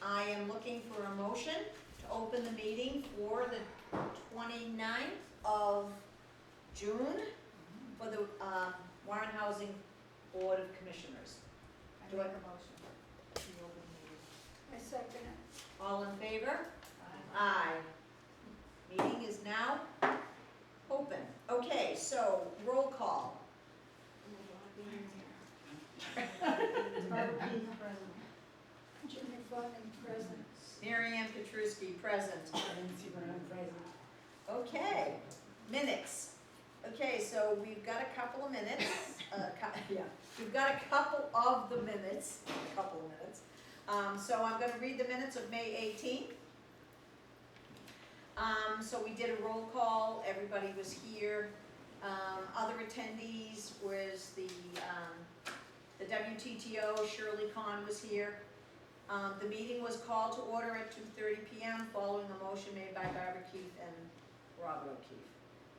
I am looking for a motion to open the meeting for the 29th of June for the Warren Housing Board of Commissioners. I Do make I- a motion to open I second it. All in favor? meeting. Aye. Meeting is now open. Okay, so roll call. Barbara Keith, present. Jimmy Fleming, present. Mary Ann Petruski, present. Nancy Brown, present. Okay, minutes. Okay, so we've got a couple of minutes, we've got a couple of the minutes, so I'm gonna read the minutes of May 18th. So we did a roll call, everybody was here. Other attendees was the WTTO, Shirley Kahn was here. The meeting was called to order at 2:30 p.m. following a motion made by Barbara Keith and Robert O'Keefe.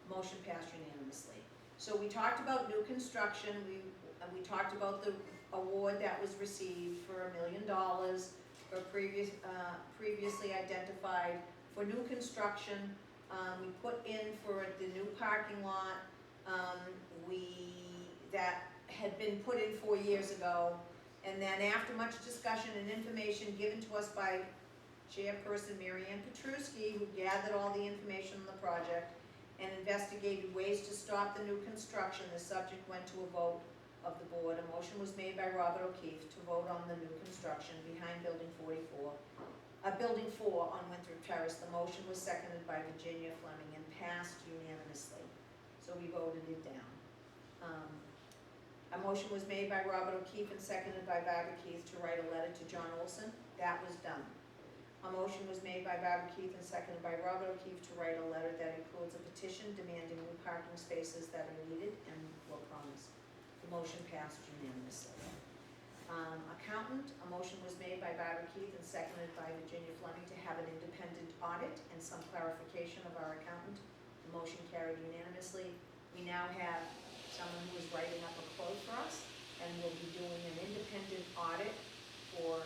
Motion passed unanimously. So we talked about new construction, we talked about the award that was received for $1 million for previously identified for new construction. We put in for the new parking lot, that had been put in 4 years ago. And then after much discussion and information given to us by Chairperson Mary Ann Petruski, who gathered all the information on the project and investigated ways to stop the new construction, the subject went to a vote of the board. A motion was made by Robert O'Keefe to vote on the new construction behind Building 4 on Winthrop Terrace. The motion was seconded by Virginia Fleming and passed unanimously. So we voted it down. A motion was made by Robert O'Keefe and seconded by Barbara Keith to write a letter to John Olson. That was done. A motion was made by Barbara Keith and seconded by Robert O'Keefe to write a letter that includes a petition demanding new parking spaces that are needed and were promised. The motion passed unanimously. Accountant, a motion was made by Barbara Keith and seconded by Virginia Fleming to have an independent audit and some clarification of our accountant. The motion carried unanimously. We now have someone who is writing up a quote for us, and will be doing an independent audit for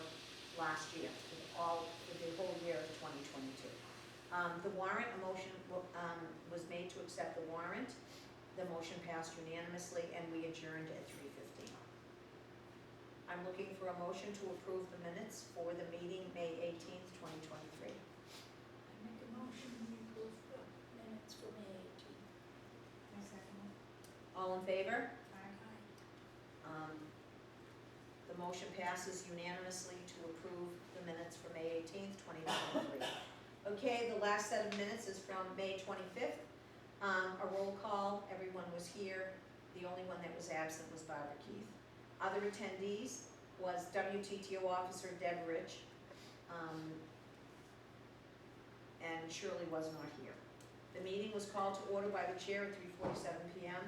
last year, for the whole year of 2022. The warrant, a motion was made to accept the warrant. The motion passed unanimously, and we adjourned at 3:15. I'm looking for a motion to approve the minutes for the meeting, May 18th, 2023. I make a motion to approve the minutes for May 18th. I second All in favor? it. The motion passes unanimously to approve the minutes for May 18th, 2023. Okay, the last set of minutes is from May 25th. A roll call, everyone was here. The only one that was absent was Barbara Keith. Other attendees was WTTO officer Deb Rich, and Shirley was not here. The meeting was called to order by the chair at 3:47 p.m.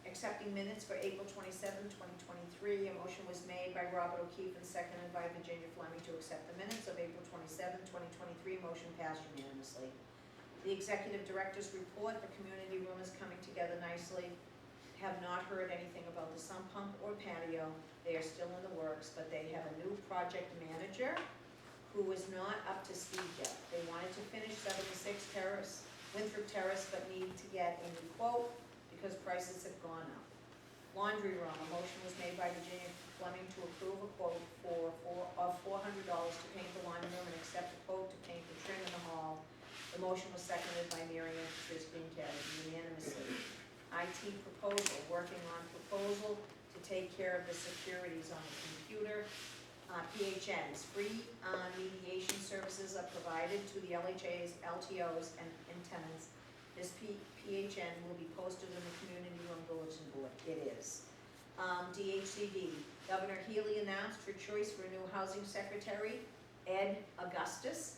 Accepting minutes for April 27, 2023. A motion was made by Robert O'Keefe and seconded by Virginia Fleming to accept the minutes of April 27, 2023. Motion passed unanimously. The executive director's report, the community room is coming together nicely. Have not heard anything about the sump pump or patio. They are still in the works, but they have a new project manager who is not up to speed yet. They wanted to finish 76 Terrace, Winthrop Terrace, but need to get a new quote because prices have gone up. Laundry room, a motion was made by Virginia Fleming to approve a quote of $400 to paint the laundry room and accept a quote to paint the trim in the hall. The motion was seconded by Mary Ann Petruski and carried unanimously. IT proposal, working on proposal to take care of the securities on the computer. PHNs, free mediation services are provided to the LHAs, LTOs, and tenants. This PHN will be posted in the community room bulletin board. It is. DHCD, Governor Healy announced her choice for a new housing secretary, Ed Augustus.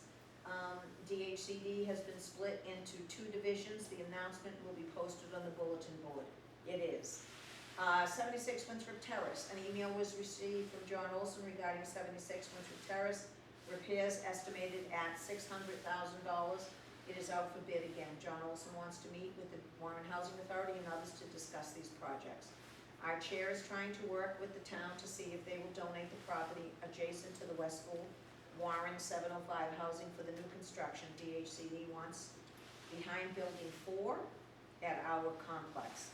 DHCD has been split into 2 divisions. The announcement will be posted on the bulletin board. It is. 76 Winthrop Terrace, an email was received from John Olson regarding 76 Winthrop Terrace. Repairs estimated at $600,000. It is out for bid again. John Olson wants to meet with the Warren Housing Authority and others to discuss these projects. Our chair is trying to work with the town to see if they will donate the property adjacent to the Westfield Warren 705 housing for the new construction DHCD wants behind Building 4 at our complex.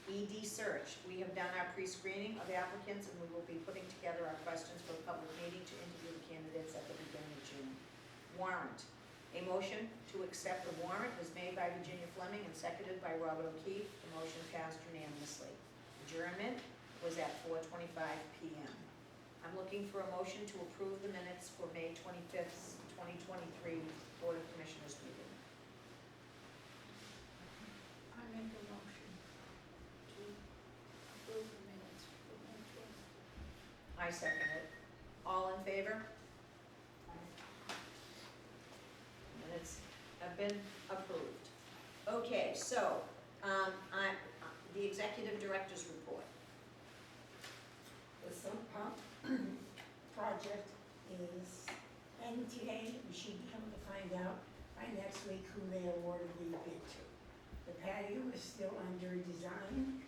ED search, we have done our pre-screening of applicants and we will be putting together our questions for a public meeting to interview the candidates at the beginning of June. Warrant, a motion to accept the warrant was made by Virginia Fleming and seconded by Robert O'Keefe. The motion passed unanimously. Adjournment was at 4:25 p.m. I'm looking for a motion to approve the minutes for May 25th, 2023 Board of Commissioners meeting. I make a motion to approve the minutes for May 12th. I second it. All in favor? Minutes have been approved. Okay, so, the executive director's report. The sump pump project is ending today. We should be able to find out by next week who they awarded the bid to. The patio is still under design,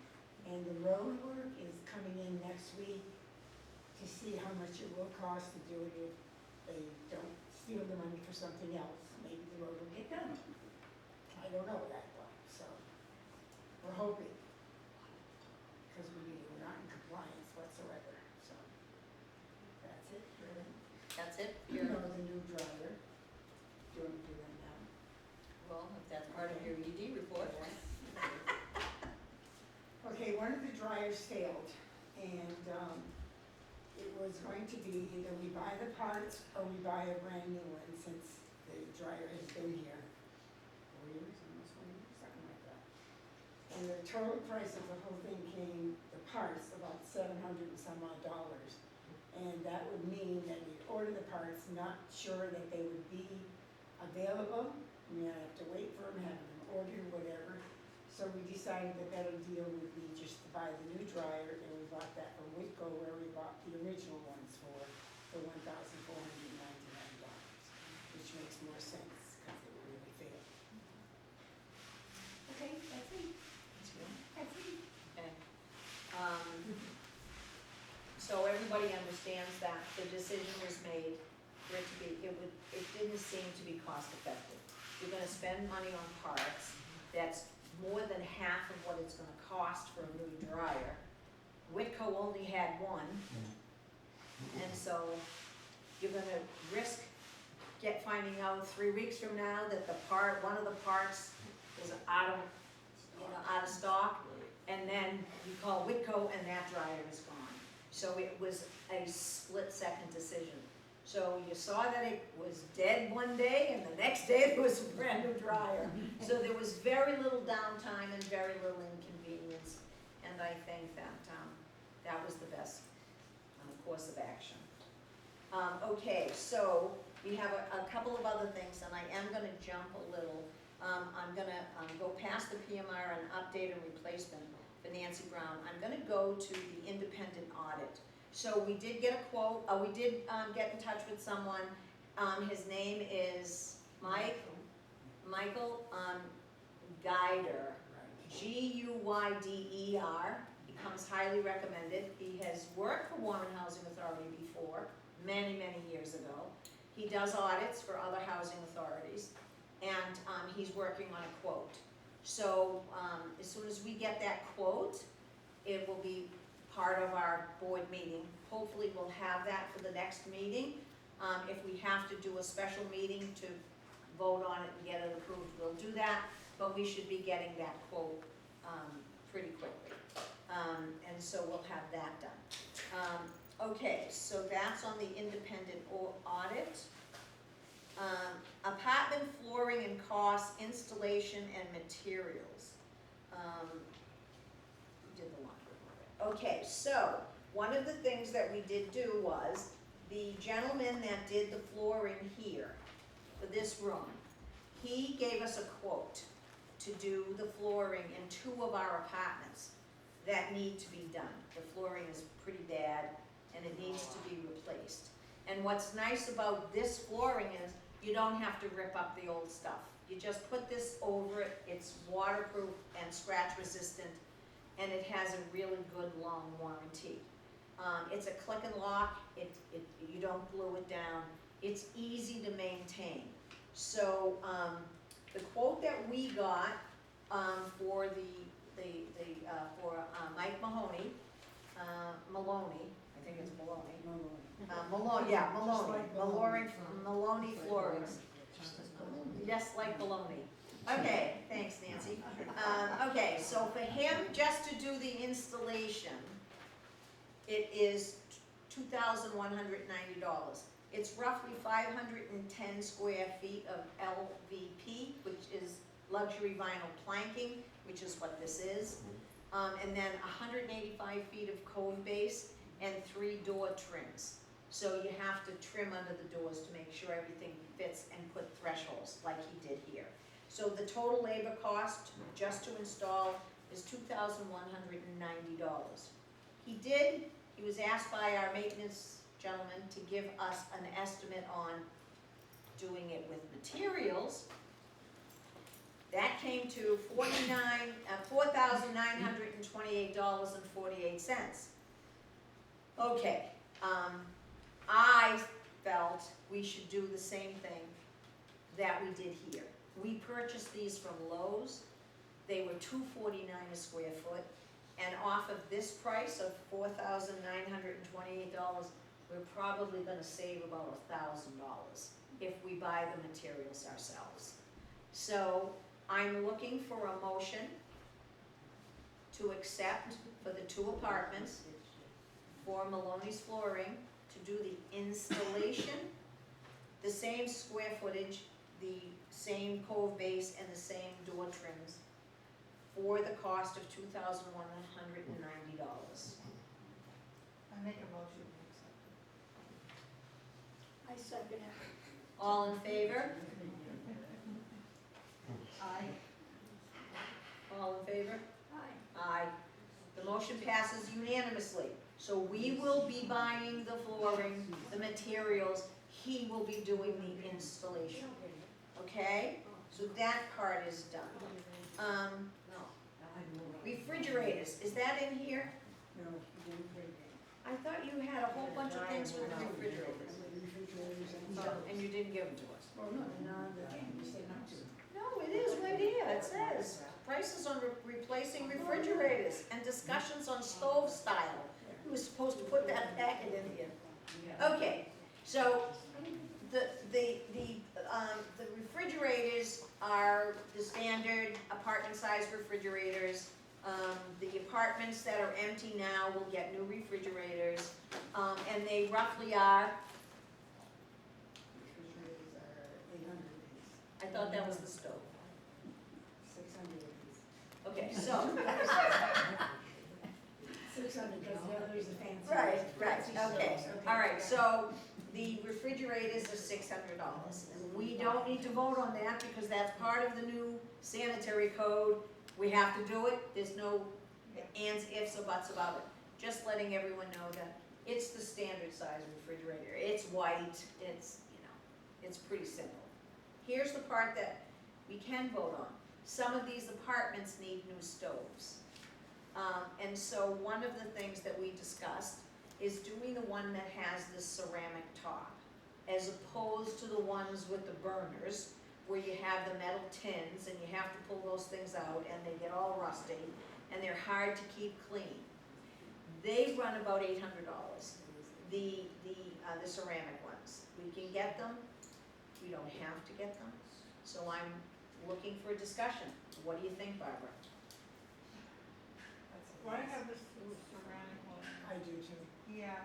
and the road work is coming in next week to see how much it will cost to do it if they don't steal the money for something else. Maybe the road will get done. I don't know that though, so we're hoping. Because we're not in compliance whatsoever, so that's it, really. That's it? You know, the new dryer, doing that now. Well, if that's part of your ED report. Okay, one of the dryers failed, and, it was going to be either we buy the parts or we buy a brand new one, since the dryer has been here 4 years, almost 1 year, something like that. And the total price of the whole thing came, the parts, about $700 and some odd dollars. And that would mean that we order the parts, not sure that they would be available. We might have to wait for them, have them ordered, whatever. So we decided the better deal would be just to buy the new dryer, and we bought that from Whitco, where we bought the original ones for $1,499, which makes more sense, because it really failed. Okay, that's it. That's it. Okay. So everybody understands that the decision was made for it to be, it didn't seem to be cost effective. You're gonna spend money on parts, that's more than half of what it's gonna cost for a new dryer. Whitco only had one, and so you're gonna risk finding out 3 weeks from now that one of the parts is out of stock, and then you call Whitco and that dryer is gone. So it was a split-second decision. So you saw that it was dead one day, and the next day it was a brand new dryer. So there was very little downtime and very little inconvenience, and I think that that was the best course of action. Okay, so we have a couple of other things, and I am gonna jump a little. I'm gonna go past the PMR and update and replacement for Nancy Brown. I'm gonna go to the independent audit. So we did get a quote, we did get in touch with someone. His name is Michael Guyder, Guyder. He comes highly recommended. He has worked for Warren Housing Authority before, many, many years ago. He does audits for other housing authorities, and he's working on a quote. So as soon as we get that quote, it will be part of our board meeting. Hopefully we'll have that for the next meeting. If we have to do a special meeting to vote on it and get it approved, we'll do that, but we should be getting that quote pretty quickly. And so we'll have that done. Okay, so that's on the independent audit. Apartment flooring and costs, installation and materials. We did the laundry. Okay, so one of the things that we did do was the gentleman that did the flooring here for this room, he gave us a quote to do the flooring in 2 of our apartments that need to be done. The flooring is pretty bad and it needs to be replaced. And what's nice about this flooring is you don't have to rip up the old stuff. You just put this over it, it's waterproof and scratch resistant, and it has a really good long warranty. It's a click and lock, you don't glue it down, it's easy to maintain. So, the quote that we got, for Mike Maloney, I think it's Maloney. Maloney, yeah, Maloney, Maloney Flooring, just like baloney. Okay, thanks Nancy. Okay, so for him, just to do the installation, it is $2,190. It's roughly 510 square feet of LVP, which is luxury vinyl planking, which is what this is. And then 185 feet of cove base and 3 door trims. So you have to trim under the doors to make sure everything fits and put thresholds like he did here. So the total labor cost just to install is $2,190. He was asked by our maintenance gentleman to give us an estimate on doing it with materials. That came to $4,928.48. Okay, I felt we should do the same thing that we did here. We purchased these from Lowe's. They were $249 a square foot, and off of this price of $4,928, we're probably gonna save about $1,000 if we buy the materials ourselves. So I'm looking for a motion to accept for the 2 apartments for Maloney's Flooring to do the installation, the same square footage, the same cove base and the same door trims for the cost of $2,190. I make a motion to accept. I second it. All in favor? Aye. All in favor? Aye. Aye. The motion passes unanimously. So we will be buying the flooring, the materials, he will be doing the installation, okay? So that part is done. Refrigerators, is that in here? No, you didn't put it in. I thought you had a whole bunch of things with the refrigerators. Refrigerators and And you didn't give them to us. Well, no, no, the thing, you said not to. No, it is right here, it says, prices on replacing refrigerators and discussions on stove style. Who was supposed to put that packet in here? Okay, so the refrigerators are the standard apartment size refrigerators. The apartments that are empty now will get new refrigerators, and they roughly are, Refrigerators are 800 apiece. I thought that was the stove. 600 apiece. Okay, so, 600, because the others are fancy. right, fancy okay, stoves. all right, so the refrigerators are $600. We don't need to vote on that because that's part of the new sanitary code. We have to do it, there's no ands, ifs, or buts about it. Just letting everyone know that it's the standard size refrigerator. It's white, it's, it's pretty simple. Here's the part that we can vote on. Some of these apartments need new stoves. And so one of the things that we discussed is doing the one that has this ceramic top, as opposed to the ones with the burners, where you have the metal tins and you have to pull those things out and they get all rusty and they're hard to keep clean. They run about $800, the ceramic ones. We can get them, we don't have to get them. So I'm looking for a discussion. What do you think, Barbara? Well, I have this ceramic one. I do too. Yeah.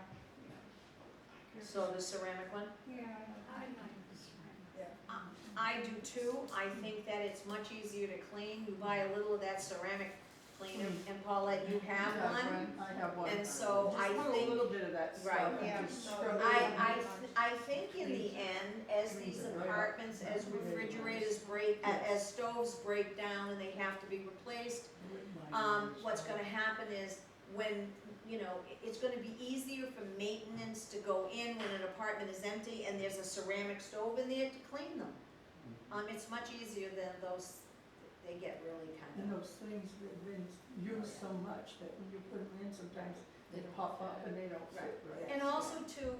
So the ceramic one? Yeah, I like the ceramic. I do too. I think that it's much easier to clean. You buy a little of that ceramic cleaner, and Paulette, you have one. I have one. And so I Just put a think, little bit of that stuff. Right. and Yeah, just so- scrub it in. I think in the end, as these apartments, as refrigerators break, as stoves break down and they have to be replaced, what's gonna happen is when, it's gonna be easier for maintenance to go in when an apartment is empty and there's a ceramic stove in there to clean them. It's much easier than those, they get really And kind of, those things, they've been used so much that when you put them in, sometimes they pop up and they don't fit right. and also too,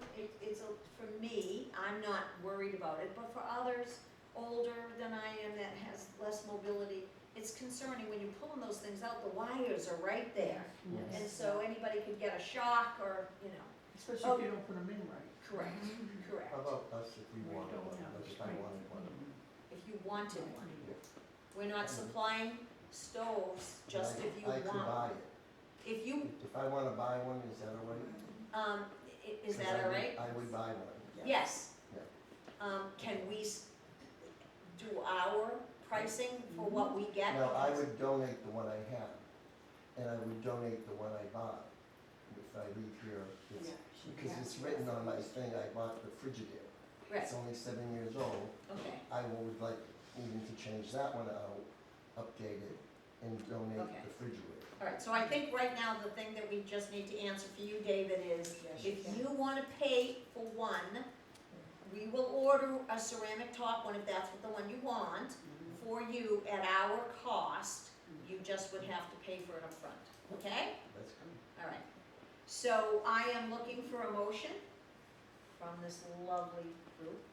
for me, I'm not worried about it, but for others older than I am that has less mobility, it's concerning when you're pulling those things out, the wires are right there. Yes. And so anybody could get a shock or, Especially if you don't put them in right. correct, correct. How about us if we We wanted don't one, have like the if I strength. wanted one? If you wanted one. We're not supplying stoves, just I- if you I could want. buy it. If you, If I wanna buy one, is that all right? is 'Cause that I all would- right? I would buy one. Yes. Yeah. Can we do our pricing for what we get? Now, I would donate the one I have, and I would donate the one I buy. If I leave here, it's, because it's written on my thing, I bought the Frigidaire. Right, It's only 7 years old. okay, I would like even to change that one out, update it, and donate Okay. the refrigerator. all right, so I think right now the thing that we just need to answer for you, David, is if you wanna pay for one, we will order a ceramic top one if that's what the one you want, for you at our cost, you just would have to pay for it up front. Okay? That's good. All right, so I am looking for a motion from this lovely group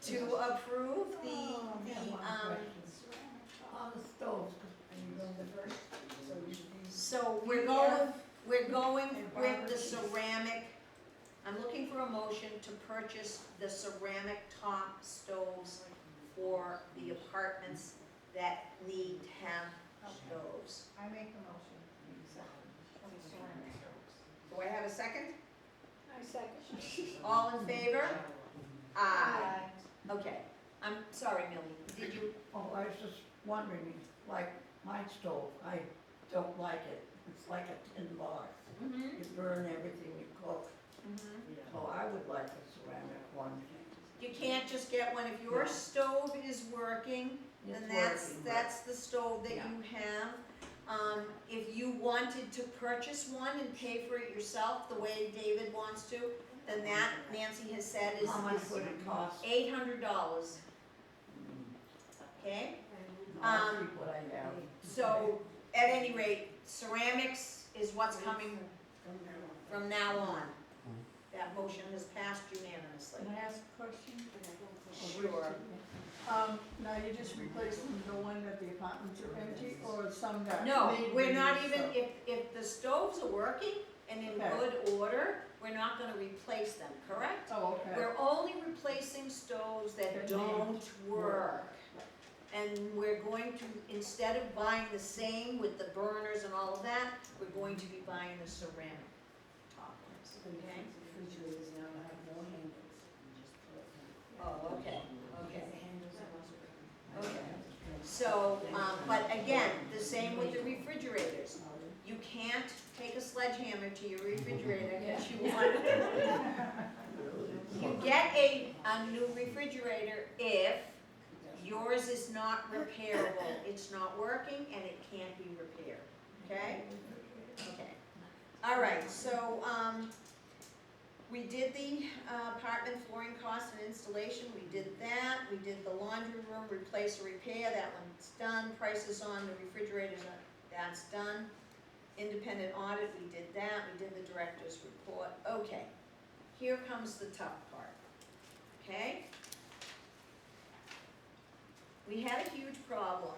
to approve On the stoves, so we're going with the ceramic, I'm looking for a motion to purchase the ceramic top stoves for the apartments that need to have stoves. I make the motion. For the ceramic stoves. Do I have a second? I second. All in favor? Aye. Okay, I'm sorry, Millie, did you, Oh, I was just wondering, like my stove, I don't like it. It's like a tin box. mm-hmm, You burn everything you cook. mm-hmm. So I would like a ceramic one. You can't just get one, if your stove is working, then It's that's, working, that's the stove that Yeah. you have. If you wanted to purchase one and pay for it yourself, the way David wants to, then that, Nancy has said, but is How much would it cost? $800, okay? I'll keep what I have. So, at any rate, ceramics is what's coming from now on. That motion has passed unanimously. Can I ask a question? Sure. Now you're just replacing the one that the apartments are empty, or some that No, need we're not reuse, even, so- if the stoves are working and in Okay. good order, we're not gonna replace them, correct? Oh, okay. We're only replacing stoves that That don't need work. And we're going to, instead of buying the same with the burners and all of that, we're going to be buying the ceramic top ones, okay? Refrigerators now have no handles, you just put it in. Oh, okay, okay. The handles are also. Okay. So, but again, the same with the refrigerators. You can't take a sledgehammer to your refrigerator because you want You get a new refrigerator if yours is not repairable. It's not working and it can't be repaired, okay? Okay. All right, so, we did the apartment flooring cost and installation, we did that. We did the laundry room, replace or repair, that one's done. Prices on the refrigerators, that's done. Independent audit, we did that. We did the director's report. Okay, here comes the tough part, okay? We had a huge problem.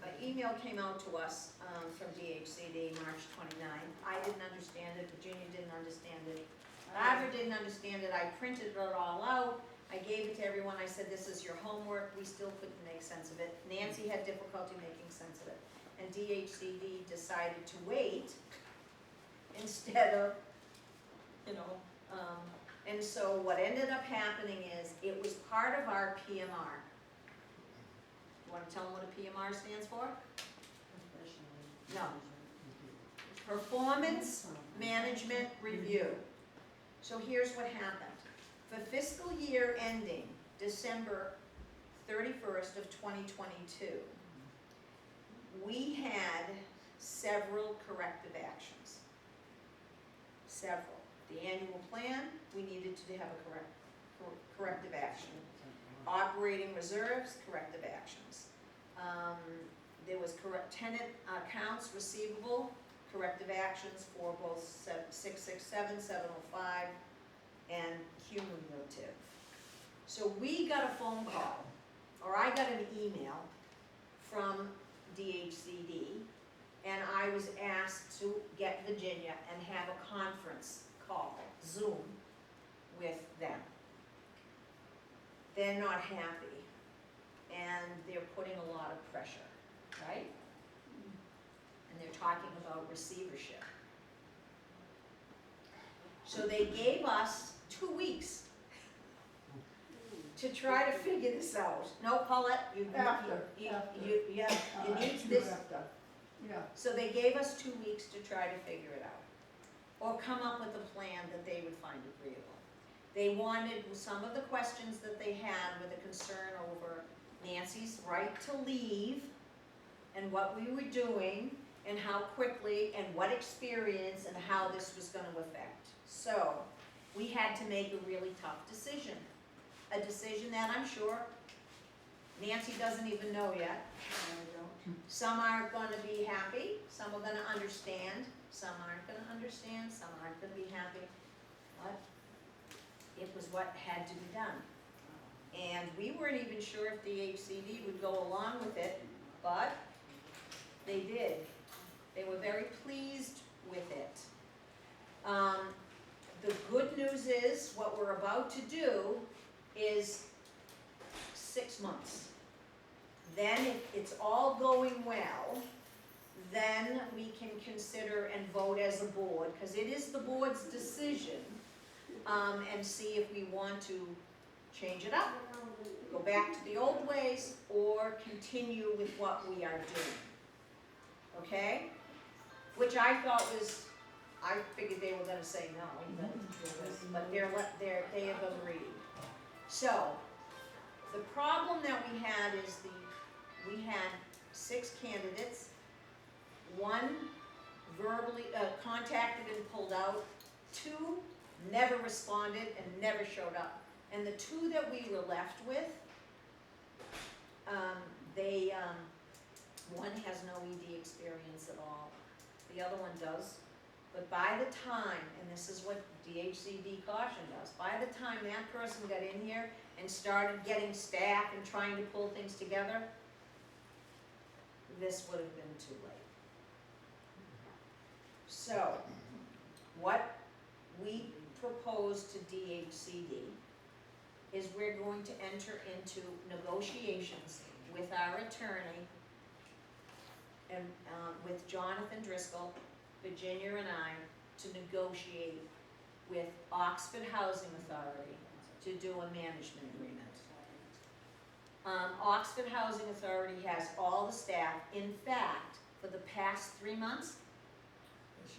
An email came out to us from DHCD March 29th. I didn't understand it, Virginia didn't understand it, Barbara didn't understand it, I printed it all out, I gave it to everyone, I said, this is your homework, we still couldn't make sense of it. Nancy had difficulty making sense of it, and DHCD decided to wait instead of, and so what ended up happening is, it was part of our PMR. You wanna tell them what a PMR stands for? No. Performance Management Review. So here's what happened. For fiscal year ending December 31st of 2022, we had several corrective actions. Several. The annual plan, we needed to have a corrective action. operating reserves, corrective actions. There was tenant accounts receivable, corrective actions for both 667, 705, and cumulative. So we got a phone call, or I got an email from DHCD, and I was asked to get Virginia and have a conference call, Zoom, with them. They're not happy, and they're putting a lot of pressure, right? And they're talking about receivership. So they gave us 2 weeks to try to figure this out. No, Paulette, you need this. Yeah. So they gave us 2 weeks to try to figure it out, or come up with a plan that they would find agreeable. They wanted, some of the questions that they had were the concern over Nancy's right to leave, and what we were doing, and how quickly, and what experience, and how this was gonna affect. So, we had to make a really tough decision. A decision that I'm sure Nancy doesn't even know yet. Some are gonna be happy, some are gonna understand, some aren't gonna understand, some aren't gonna be happy. But it was what had to be done. And we weren't even sure if the HCD would go along with it, but they did. They were very pleased with it. The good news is, what we're about to do is 6 months. Then if it's all going well, then we can consider and vote as a board, because it is the board's decision, and see if we want to change it up, go back to the old ways, or continue with what we are doing. Okay? Which I thought was, I figured they were gonna say no, but they have agreed. So, the problem that we had is we had 6 candidates. 1 verbally contacted and pulled out. 2 never responded and never showed up. And the 2 that we were left with, one has no ED experience at all. The other one does. But by the time, and this is what DHCD cautioned us, by the time that person got in here and started getting staff and trying to pull things together, this would have been too late. So, what we propose to DHCD is we're going to enter into negotiations with our attorney and with Jonathan Driscoll, Virginia and I, to negotiate with Oxford Housing Authority to do a management agreement. Oxford Housing Authority has all the staff. In fact, for the past 3 months,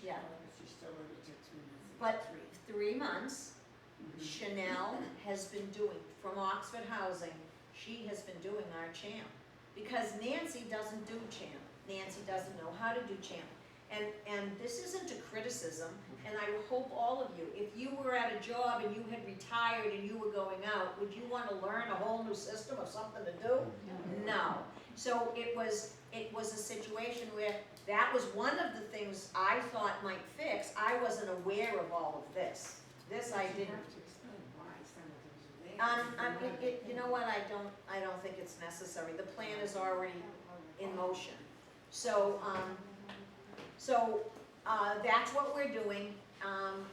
yeah. She's still limited to 3 months. But 3 months, Chanel has been doing, from Oxford Housing, she has been doing our CHAMP. Because Nancy doesn't do CHAMP. Nancy doesn't know how to do CHAMP. And this isn't a criticism, and I hope all of you, if you were at a job and you had retired and you were going out, would you want to learn a whole new system of something to do? No. So it was a situation where that was one of the things I thought might fix. I wasn't aware of all of this. This I didn't. You know what, I don't think it's necessary. The plan is already in motion. So, that's what we're doing.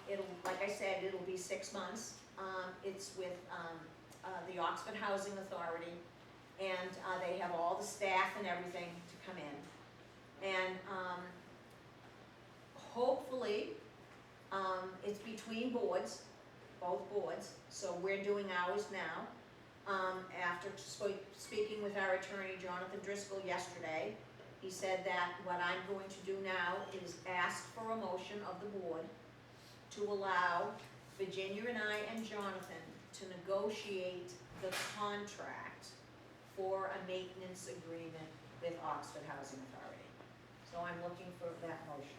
It'll, like I said, it'll be 6 months. It's with the Oxford Housing Authority, and they have all the staff and everything to come in. And hopefully, it's between boards, both boards, so we're doing ours now. After speaking with our attorney, Jonathan Driscoll, yesterday, he said that what I'm going to do now is ask for a motion of the board to allow Virginia and I and Jonathan to negotiate the contract for a maintenance agreement with Oxford Housing Authority. So I'm looking for that motion.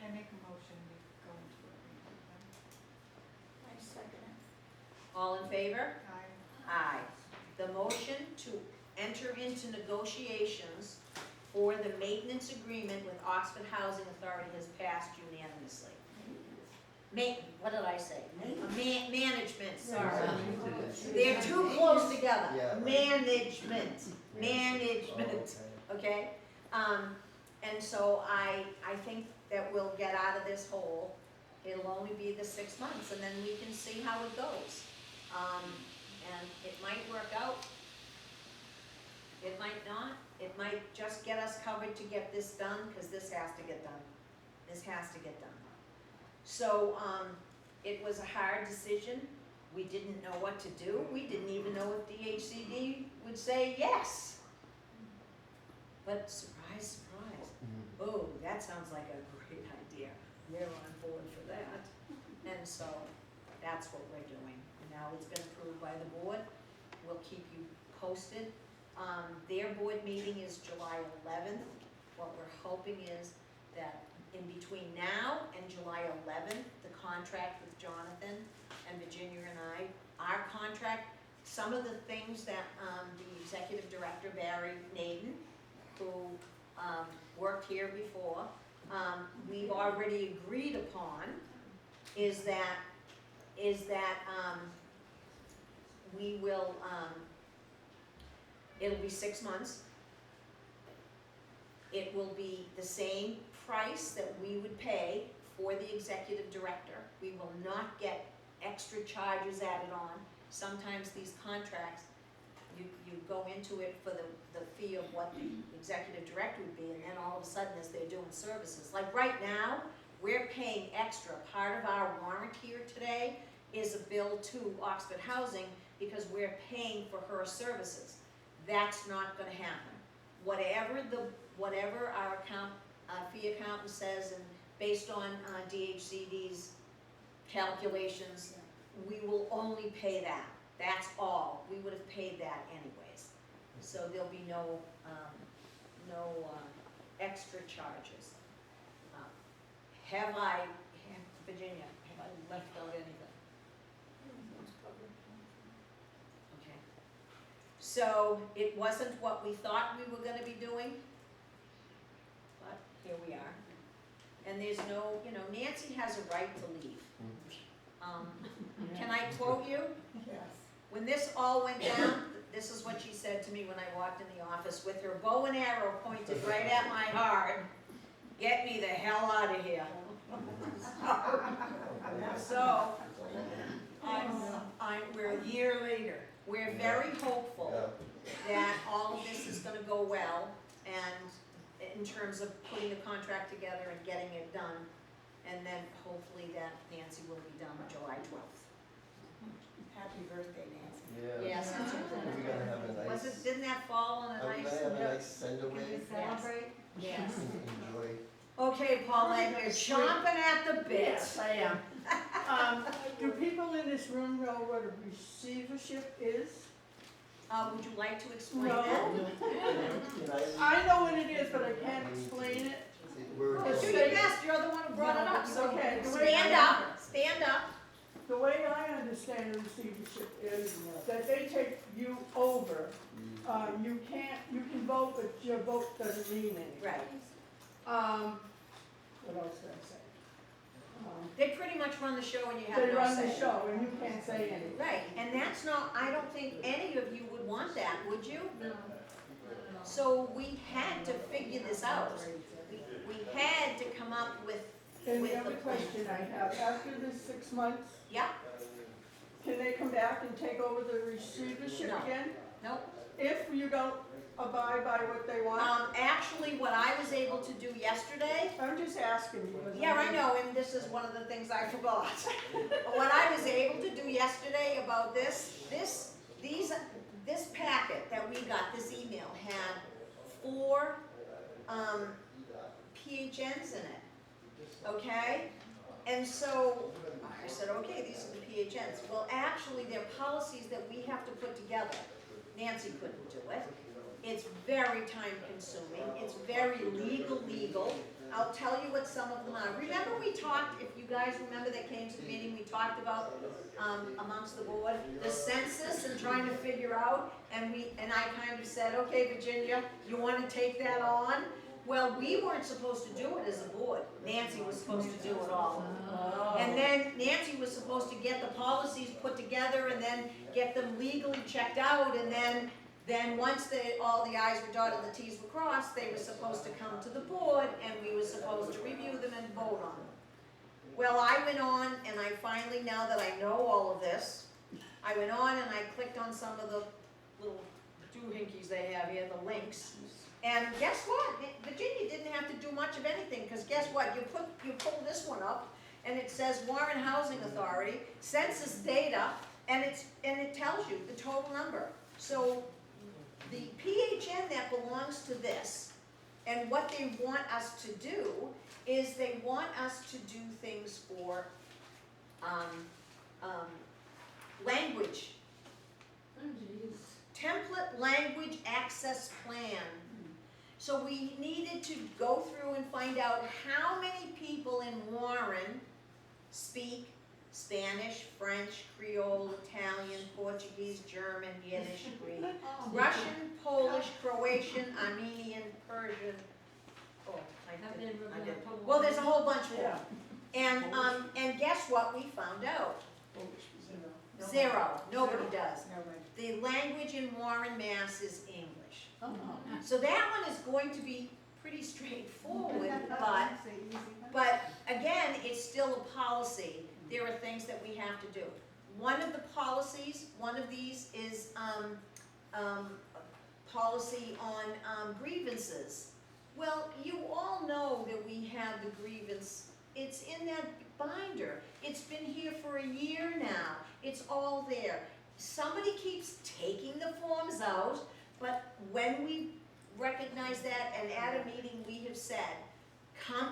I make a motion, we go into agreement with them. I second it. All in favor? Aye. Aye. the motion to enter into negotiations for the maintenance agreement with Oxford Housing Authority has passed unanimously. What did I say? Management, sorry. They're too close together. Yeah. Management, Oh, management, okay. okay? And so I think that we'll get out of this hole. It'll only be the 6 months, and then we can see how it goes. And it might work out. It might not. It might just get us covered to get this done, because this has to get done. This has to get done. So, it was a hard decision. We didn't know what to do. We didn't even know if DHCD would say yes. But surprise, surprise. Mhm. Oh, that sounds like a great idea. We're on board for that. And so, that's what we're doing. Now it's been approved by the board. We'll keep you posted. Their board meeting is July 11th. What we're hoping is that in between now and July 11th, the contract with Jonathan and Virginia and our contract, some of the things that the executive director, Barry Naden, who worked here before, we've already agreed upon, is that we will, it'll be 6 months. It will be the same price that we would pay for the executive director. We will not get extra charges added on. Sometimes these contracts, you go into it for the fee of what the executive director would be, and then all of a sudden, as they're doing services, like right now, we're paying extra. Part of our warrant here today is a bill to Oxford Housing because we're paying for her services. That's not gonna happen. Whatever our fee accountant says, and based on DHCD's calculations, we will only pay that. That's all. We would have paid that anyways. So there'll be no extra charges. Virginia, have I left out anything? Everything's covered. Okay. So it wasn't what we thought we were gonna be doing, but here we are. And there's no, Nancy has a right to leave. Can I quote you? Yes. When this all went down, this is what she said to me when I walked in the office with her bow and arrow pointed right at my heart. Get me the hell out of here. So, we're a year later. We're very hopeful that all of this is gonna go well, and in terms of putting the contract together and getting it done, and then hopefully that Nancy will be done July 12th. Happy birthday, Nancy. Yeah. Yes. Are we gonna have a nice, Didn't that fall on a are we nice? gonna have a nice send away? Yes. Yes. Enjoy. Okay, Pauline, you're chomping at the bit. Yes, I am. Do people in this room know what a receivership is? Would you like to explain No. that? Can I know what it is, but I can't explain it. We're, Well, do your best, you're the one who brought it up, so Okay, the way stand up, stand up. The way I understand a receivership is that they take you over. You can vote, but your vote doesn't mean anything. Right. What else did I say? They pretty much run the show and you have no say. They run the show and you can't say anything. Right, and that's not, I don't think any of you would want that, would you? So we had to figure this out. We had to come up with And the the other plan. question I have, after this 6 months, Yeah, can they come back and take over the receivership No. again? nope. If you don't abide by what they want? Actually, what I was able to do yesterday, I'm just asking you. yeah, I know, and this is one of the things I forgot. What I was able to do yesterday about this packet that we got, this email, had 4 PHNs in it, okay? And so I said, okay, these are the PHNs. Well, actually, they're policies that we have to put together. Nancy couldn't do it. It's very time consuming, it's very legal, I'll tell you what some of them are. Remember we talked, if you guys remember that came to the meeting, we talked about, amongst the board, the census and trying to figure out, and I kind of said, okay, Virginia, you wanna take that on? Well, we weren't supposed to do it as a board. Nancy was supposed to do it all. And then Nancy was supposed to get the policies put together and then get them legally checked out, and then once all the i's were dotted and the t's were crossed, they were supposed to come to the board, and we were supposed to review them and vote on them. Well, I went on, and I finally, now that I know all of this, I went on and I clicked on some of the little doohickeys they have here, the links. And guess what? Virginia didn't have to do much of anything, because guess what? You pull this one up, and it says Warren Housing Authority, census data, and it tells you the total number. So the PHN that belongs to this, and what they want us to do, is they want us to do things for language. Template language access plan. So we needed to go through and find out how many people in Warren speak Spanish, French, Creole, Italian, Portuguese, German, Yiddish, Greek, Russian, Polish, Croatian, Armenian, Persian. Oh, I did. Well, there's a whole bunch more. And guess what we found out? Zero. Nobody does. The language in Warren, Mass. is English. So that one is going to be pretty straightforward, but again, it's still a policy. There are things that we have to do. One of the policies, one of these is policy on grievances. Well, you all know that we have the grievance. It's in that binder. It's been here for a year now. It's all there. Somebody keeps taking the forms out, but when we recognize that, and at a meeting we have said,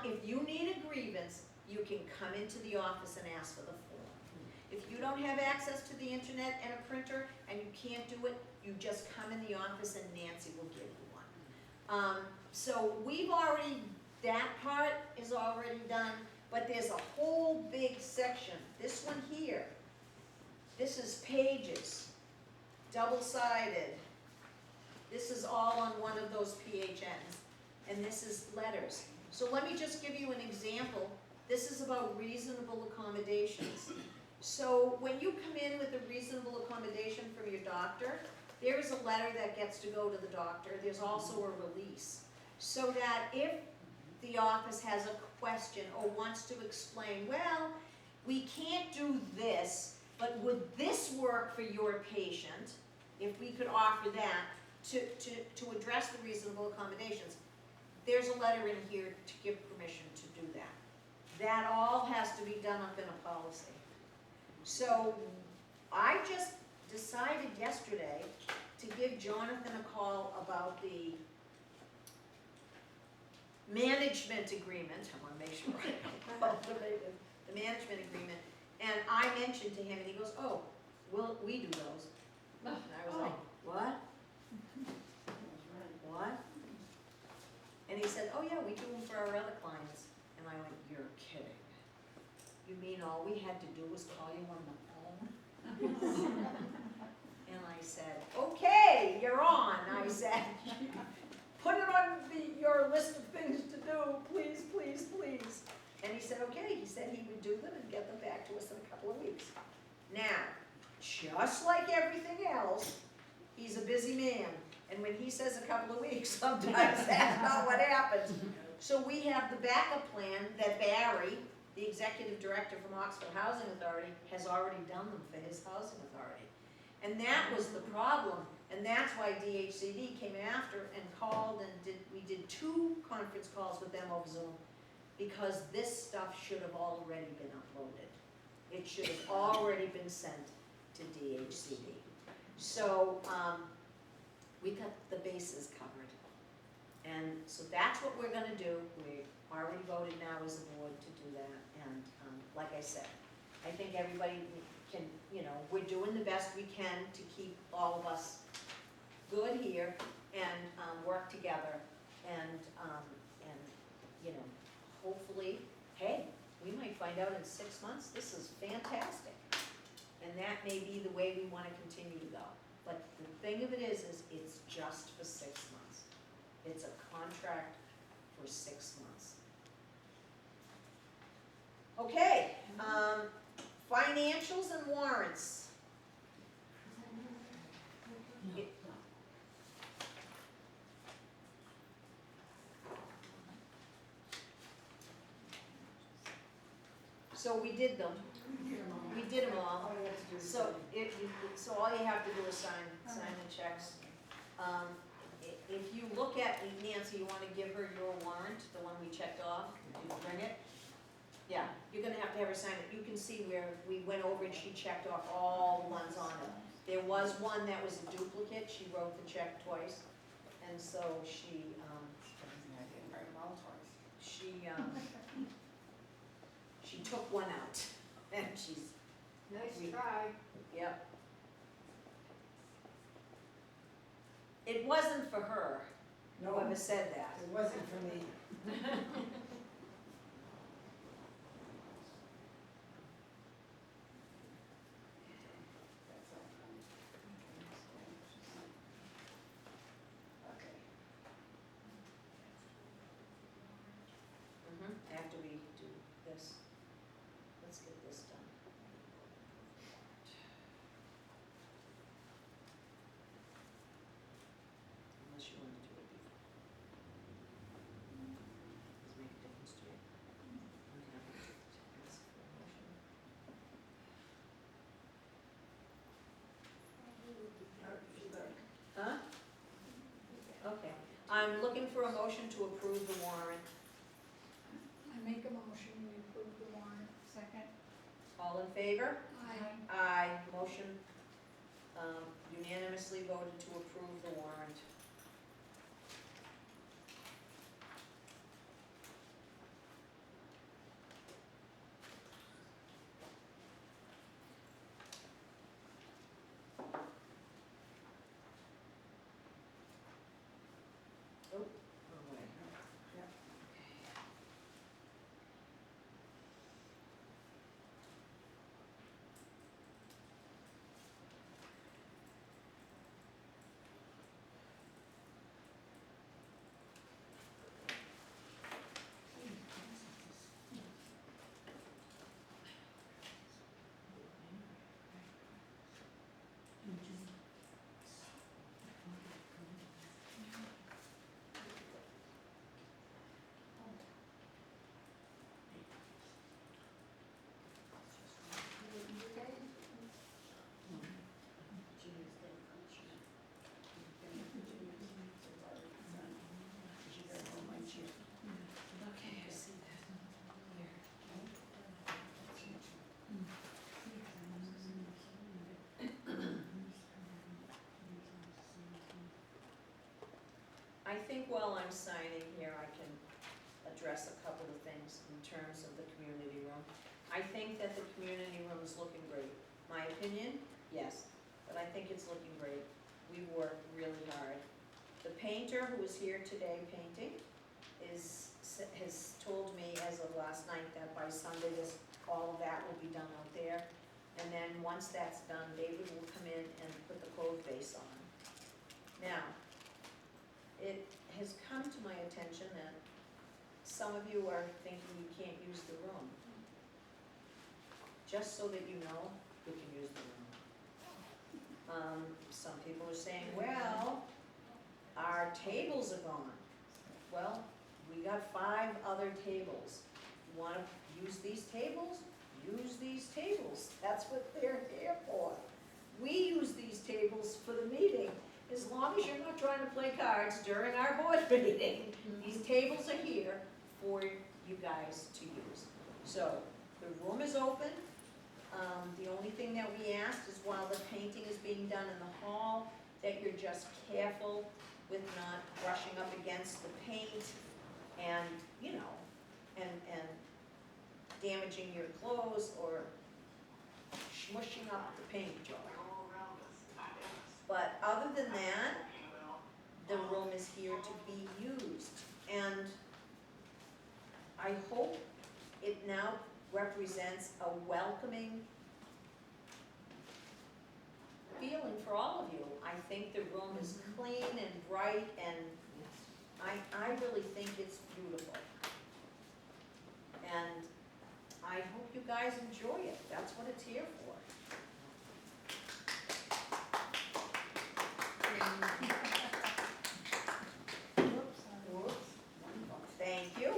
if you need a grievance, you can come into the office and ask for the form. If you don't have access to the internet and a printer and you can't do it, you just come in the office and Nancy will give you one. So that part is already done, but there's a whole big section. This one here, this is pages, double-sided. This is all on one of those PHNs, and this is letters. So let me just give you an example. This is about reasonable accommodations. So when you come in with a reasonable accommodation from your doctor, there is a letter that gets to go to the doctor. There's also a release. So that if the office has a question or wants to explain, well, we can't do this, but would this work for your patient? If we could offer that to address the reasonable accommodations, there's a letter in here to give permission to do that. That all has to be done up in a policy. So I just decided yesterday to give Jonathan a call about the management agreement. I want to make sure I know the management agreement. And I mentioned to him, and he goes, "Oh, we do those." And I was like, "What? What?" And he said, "Oh yeah, we do them for our other clients." And I went, "You're kidding. You mean all we had to do was call you on the phone?" And I said, "Okay, you're on." I said, "Put it on your list of things to do, please, please, please." And he said, okay. He said he would do them and get them back to us in a couple of weeks. Now, just like everything else, he's a busy man. And when he says a couple of weeks, sometimes that's not what happens. So we have the backup plan that Barry, the executive director from Oxford Housing Authority, has already done them for his housing authority. And that was the problem. And that's why DHCD came after and called, and we did 2 conference calls with them over Zoom, because this stuff should have already been uploaded. It should have already been sent to DHCD. So we got the bases covered. And so that's what we're gonna do. We already voted now as a board to do that. And like I said, I think everybody can, we're doing the best we can to keep all of us good here and work together and hopefully, hey, we might find out in 6 months, this is fantastic. And that may be the way we wanna continue to go. But the thing of it is it's just for 6 months. It's a contract for 6 months. Okay, financials and warrants. No, So we did them, we did them all. All you have to do is So sign. so all you have to do is sign the checks. If you look at, Nancy, you wanna give her your warrant, the one we checked off, did you bring it? Yeah, you're gonna have to have her sign it, you can see where we went over and she checked off all the ones on it. There was one that was a duplicate, she wrote the check twice, and so she, I didn't write them all twice. she took one out, and she's, Nice We- try. yep. It wasn't for her, No, whoever said that. it wasn't for me. That's all done. Okay. After we do this, let's get this done. Unless you want to do it before. Does it make a difference to you? I'm happy to ask for a motion. Huh? Okay, I'm looking for a motion to approve the warrant. I make a motion, we approve the warrant. Second. All in favor? Aye. Aye, motion unanimously voted to approve the warrant. Oh, wrong way. Yep. Okay, I see that. Here. I think while I'm signing here, I can address a couple of things in terms of the community room. I think that the community room is looking great. My opinion, yes, but I think it's looking great. We worked really hard. The painter who was here today painting has told me as of last night that by Sunday, all of that will be done out there. And then once that's done, David will come in and put the code base on. Now, it has come to my attention that some of you are thinking you can't use the room. Just so that you know, you can use the room. Some people are saying, well, our tables are gone. Well, we got 5 other tables. You wanna use these tables? Use these tables. That's what they're here for. We use these tables for the meeting, as long as you're not trying to play cards during our board meeting. These tables are here for you guys to use. So, the room is open. The only thing that we asked is while the painting is being done in the hall, that you're just careful with not brushing up against the paint and, you know, and damaging your clothes or smushing up the paint job. But other than that, the room is here to be used. And I hope it now represents a welcoming feeling for all of you. I think the room is clean and bright, and I really think it's beautiful. And I hope you guys enjoy it, that's what it's here for. Thank you.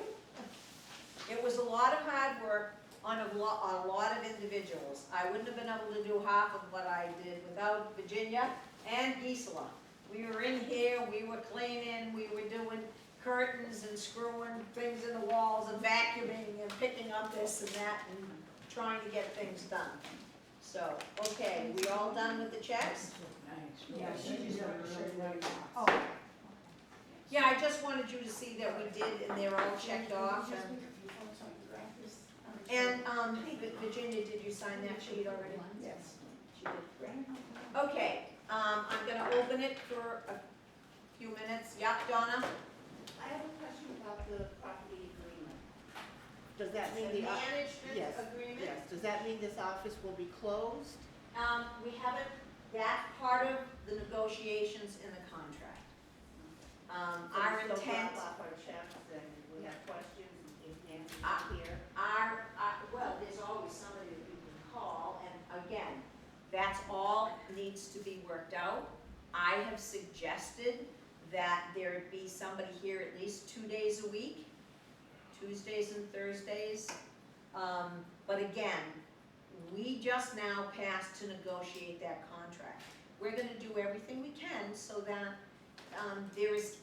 It was a lot of hard work on a lot of individuals. I wouldn't have been able to do half of what I did without Virginia and Gisela. We were in here, we were cleaning, we were doing curtains and screwing things in the walls and vacuuming and picking up this and that and trying to get things done. So, okay, we all done with the checks? Nice. Yeah, she just wanted to show you that. Oh, Yeah, I just wanted you to see that we did, and they're all checked off. And, Virginia, did you sign that sheet already? Yes. She did, great. Okay, I'm gonna open it for a few minutes. Yeah, Donna? I have a question about the property agreement. Does that mean The the, management yes, agreement? yes, does that mean this office will be closed? We haven't, that's part of the negotiations in the contract. Our So we still intent, drop off our checks and we have questions if Nancy's Ah. not here. well, there's always somebody that you can call, and again, that's all needs to be worked out. I have suggested that there be somebody here at least 2 days a week, Tuesdays and Thursdays. But again, we just now passed to negotiate that contract. We're gonna do everything we can so that, there is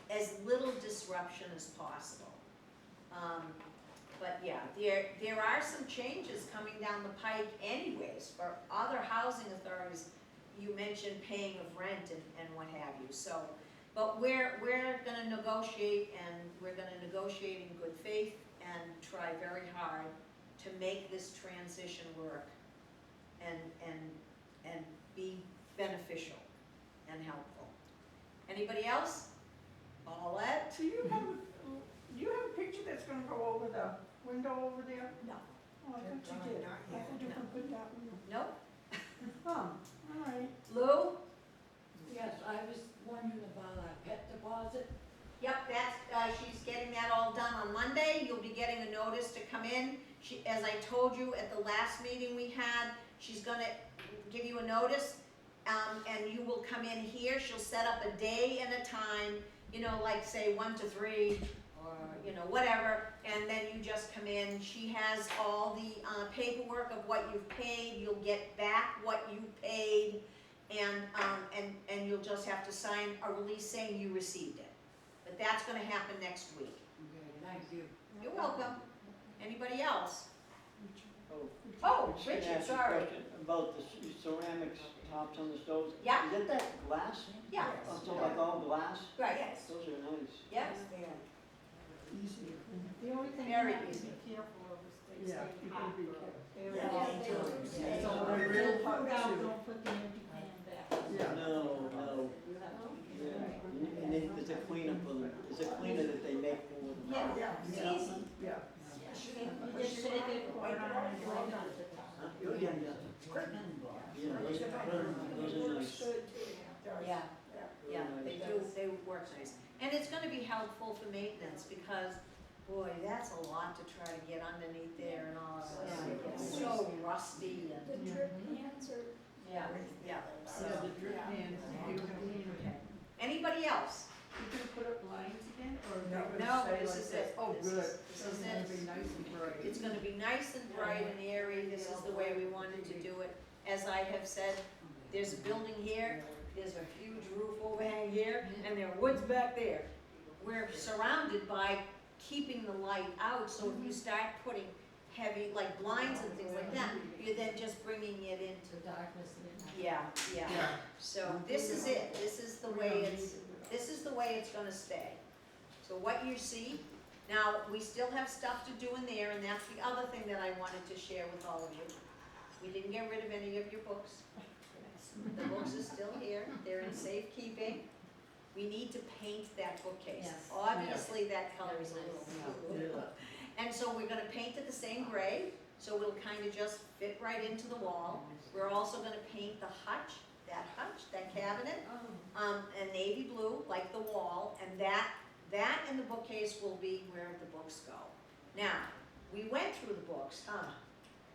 as little disruption as possible. But yeah, there are some changes coming down the pike anyways for other housing authorities. You mentioned paying of rent and what have you, so. But we're gonna negotiate, and we're gonna negotiate in good faith and try very hard to make this transition work and be beneficial and helpful. Anybody else? Paulette? do you have a picture that's gonna go over the window over there? No. Oh, I thought you did. Not I yet. thought you could put that one. Nope. Oh, all right. Lou? Yes, I was wondering about our pet deposit. Yep, that's, she's getting that all done on Monday. You'll be getting a notice to come in. She, as I told you at the last meeting we had, she's gonna give you a notice, and you will come in here. She'll set up a day and a time, like say 1 to 3, or, whatever, and then you just come in. She has all the, paperwork of what you've paid. You'll get back what you paid, and you'll just have to sign a release saying you received it. But that's gonna happen next week. Okay, thank you. You're welcome. Anybody else? Oh, Oh, can I Richard, ask you a sorry. question about the ceramics tops on the stoves? Yeah. Is that glass? Yeah, Oh, so like all glass? right, Yes. Those are nice. yes, Easy. The only thing you Very have to easy. be careful of is they Yeah, stay you hot gotta be for careful. very Yeah, long they do. times. Yeah. So They're when real you hot put out, too. don't put the empty pan back. Yeah. No, no. You have to be Yeah. careful. And then there's a cleaner for them, there's a cleaner that they make for them. Yeah, Yeah. it's Yeah. easy. Yeah. You just shake it, pour it on, and roll it on. Huh? Oh, yeah, yeah. Yeah, those are nice. yeah, yeah, Very they nice. they work nice. And it's gonna be helpful for maintenance, because, boy, that's a lot to try to get underneath there and all of that. It gets so rusty The and, drip pans are, yeah, yeah, so. Yeah, the drip pans, you can, Anybody else? you can put up lines again, or No. are they No, gonna stay this like is this? it. Oh, This good. is- this is It's gonna it. be nice and bright. It's gonna be nice and bright and airy, this is the way we wanted to do it. As I have said, there's a building here, there's a huge roof overhang here, and there are woods back there. We're surrounded by keeping the light out, so if you start putting heavy, like blinds and things like that, you're then just bringing it into, The darkness. yeah. So this is it, this is the way it's gonna stay. So what you see, now, we still have stuff to do in there, and that's the other thing that I wanted to share with all of you. We didn't get rid of any of your books. The books are still here, they're in safekeeping. we need to paint that bookcase. Yes. Obviously, that color is a little. And so we're gonna paint it the same gray, so it'll kind of just fit right into the wall. We're also gonna paint the hutch, that cabinet, a navy blue, like the wall, and that and the bookcase will be where the books go. Now, we went through the books,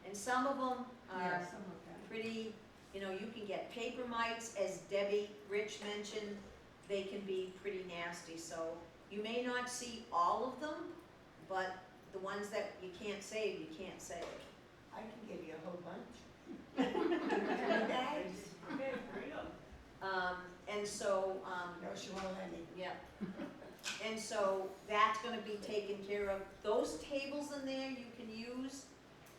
and some of them are pretty, you know, you can get paper mites, as Debbie Rich mentioned, they can be pretty nasty, so you may not see all of them, but the ones that you can't save, you can't save. I can give you a whole bunch. And so, No, she won't let me. yeah. And so that's gonna be taken care of. Those tables in there you can use,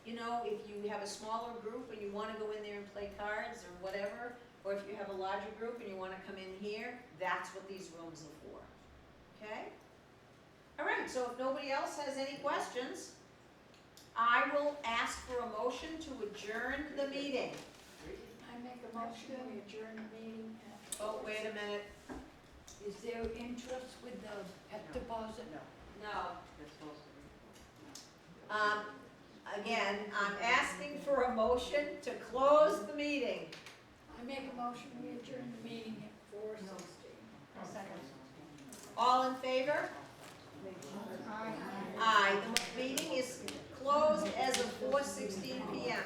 you know, if you have a smaller group and you wanna go in there and play cards or whatever, or if you have a larger group and you wanna come in here, that's what these rooms are for, okay? All right, so if nobody else has any questions, I will ask for a motion to adjourn the meeting. I make a motion, we adjourn the meeting. Oh, wait a minute. Is there interest with the pet deposit? No. Again, I'm asking for a motion to close the meeting. I make a motion, we adjourn the meeting at 4:16. All in favor? Aye. The meeting is closed as of 4:16 PM.